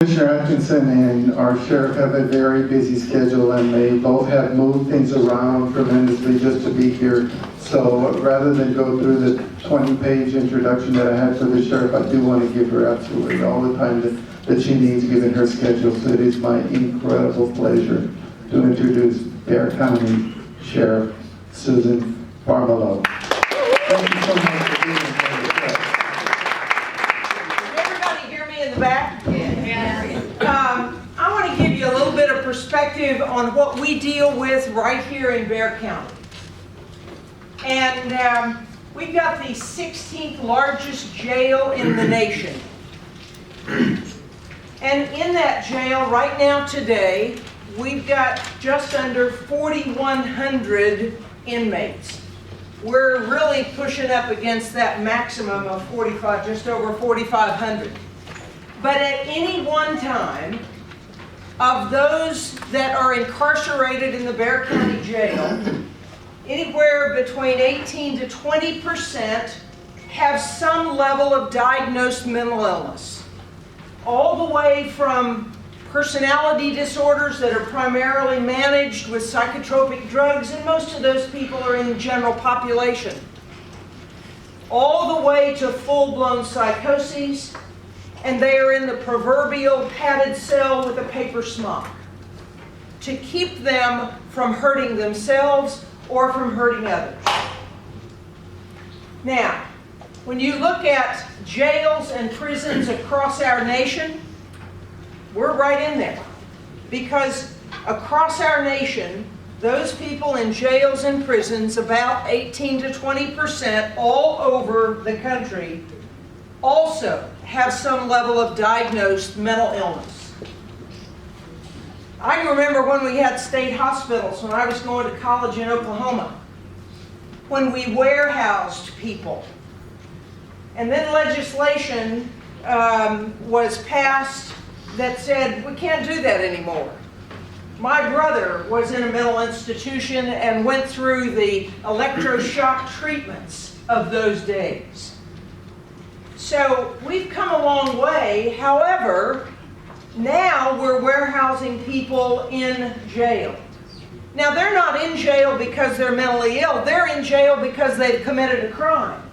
Commissioner Atkinson and our sheriff have a very busy schedule, and they both have moved things around tremendously just to be here. So rather than go through the 20-page introduction that I had for the sheriff, I do want to give her absolutely all the time that she needs given her schedule. So it is my incredible pleasure to introduce Bexar County Sheriff Susan Pamerleau. Thank you so much for being here. Can everybody hear me in the back? I want to give you a little bit of perspective on what we deal with right here in Bexar County. And we've got the 16th largest jail in the nation. And in that jail right now today, we've got just under 4,100 inmates. We're really pushing up against that maximum of 45, just over 4,500. But at any one time, of those that are incarcerated in the Bexar County Jail, anywhere between 18 to 20% have some level of diagnosed mental illness. All the way from personality disorders that are primarily managed with psychotropic drugs, and most of those people are in the general population, all the way to full-blown psychoses, and they are in the proverbial padded cell with a paper smock to keep them from hurting themselves or from hurting others. Now, when you look at jails and prisons across our nation, we're right in there. Because across our nation, those people in jails and prisons, about 18 to 20% all over the country, also have some level of diagnosed mental illness. I can remember when we had state hospitals when I was going to college in Oklahoma, when we warehoused people. And then legislation was passed that said, we can't do that anymore. My brother was in a mental institution and went through the electroshock treatments of those days. So we've come a long way. However, now we're warehousing people in jail. Now they're not in jail because they're mentally ill. They're in jail because they've committed a crime.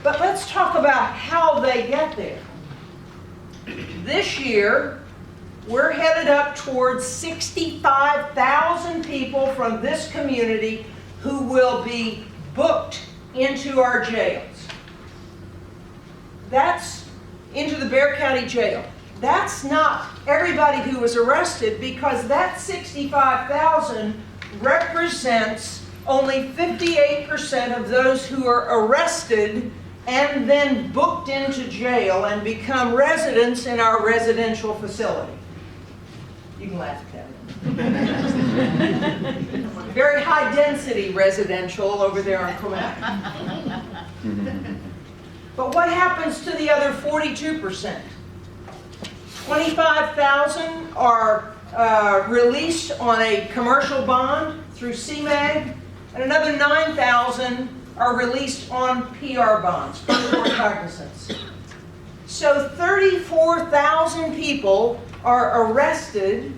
But let's talk about how they get there. This year, we're headed up towards 65,000 people from this community who will be booked into our jails. That's into the Bexar County Jail. That's not everybody who was arrested, because that 65,000 represents only 58% of those who are arrested and then booked into jail and become residents in our residential facility. You can laugh at that. Very high density residential over there on Comac. But what happens to the other 42%? 25,000 are released on a commercial bond through CMAG, and another 9,000 are released on PR bonds, personal cognizance. So 34,000 people are arrested,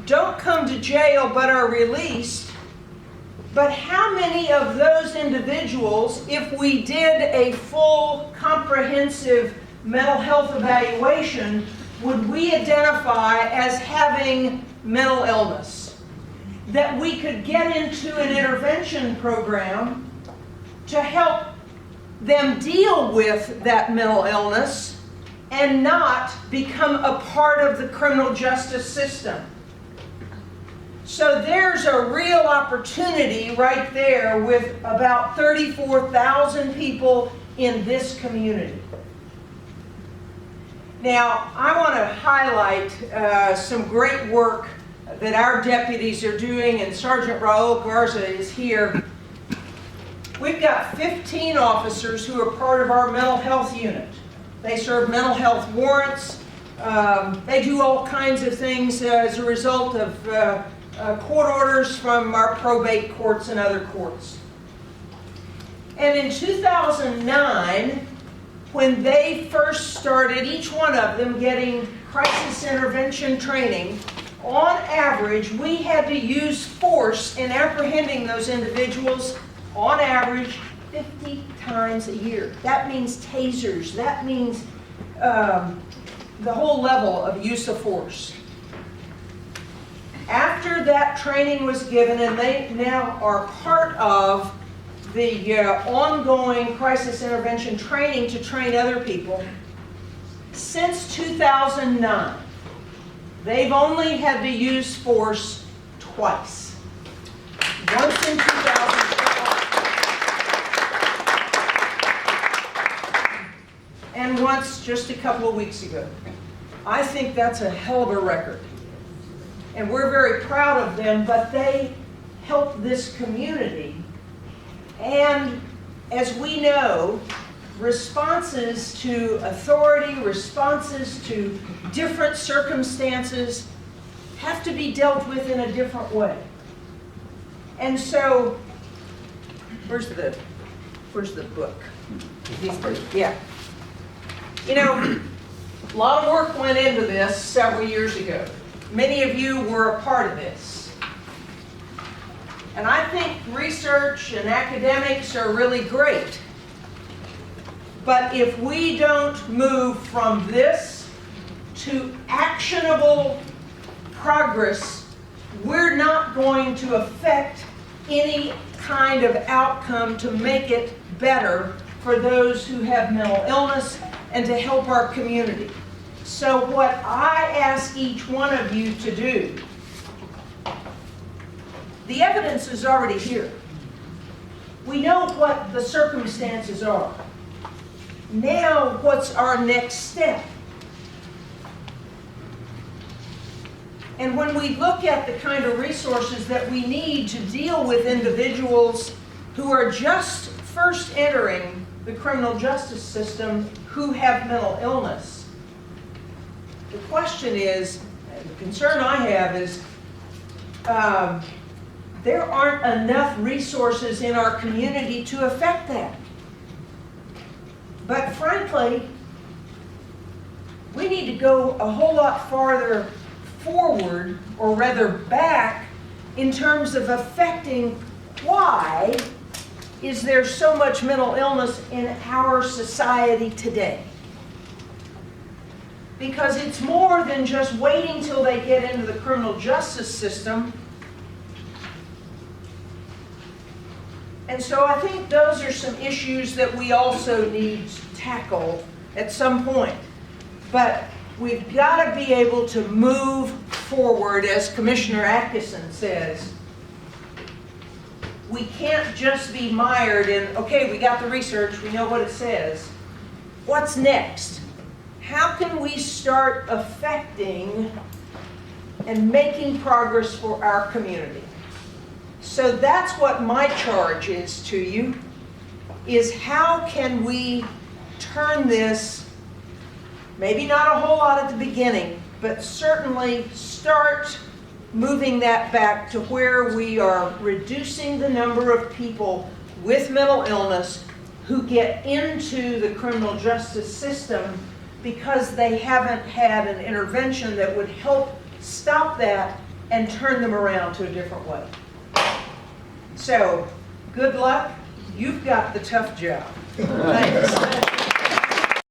don't come to jail, but are released. But how many of those individuals, if we did a full, comprehensive mental health evaluation, would we identify as having mental illness? That we could get into an intervention program to help them deal with that mental illness and not become a part of the criminal justice system. So there's a real opportunity right there with about 34,000 people in this community. Now, I want to highlight some great work that our deputies are doing, and Sergeant Raul Garza is here. We've got 15 officers who are part of our mental health unit. They serve mental health warrants. They do all kinds of things as a result of court orders from our probate courts and other courts. And in 2009, when they first started, each one of them getting crisis intervention training, on average, we had to use force in apprehending those individuals, on average, 50 times a year. That means tasers. That means the whole level of use of force. After that training was given, and they now are part of the ongoing crisis intervention training to train other people, since 2009, they've only had to use force twice. Once in 2012, and once just a couple of weeks ago. I think that's a hell of a record. And we're very proud of them, but they help this community. And as we know, responses to authority, responses to different circumstances have to be dealt with in a different way. And so, where's the book? Yeah. You know, a lot of work went into this several years ago. Many of you were a part of this. And I think research and academics are really great. But if we don't move from this to actionable progress, we're not going to affect any kind of outcome to make it better for those who have mental illness and to help our community. So what I ask each one of you to do, the evidence is already here. We know what the circumstances are. Now, what's our next step? And when we look at the kind of resources that we need to deal with individuals who are just first entering the criminal justice system who have mental illness, the question is, the concern I have is, there aren't enough resources in our community to affect that. But frankly, we need to go a whole lot farther forward, or rather back, in terms of affecting why is there so much mental illness in our society today. Because it's more than just waiting till they get into the criminal justice system. And so I think those are some issues that we also need to tackle at some point. But we've got to be able to move forward, as Commissioner Atkinson says. We can't just be mired in, okay, we got the research, we know what it says. What's next? How can we start affecting and making progress for our community? So that's what my charge is to you, is how can we turn this, maybe not a whole lot at the beginning, but certainly start moving that back to where we are reducing the number of people with mental illness who get into the criminal justice system because they haven't had an intervention that would help stop that and turn them around to a different way. So, good luck. You've got the tough job. Thanks.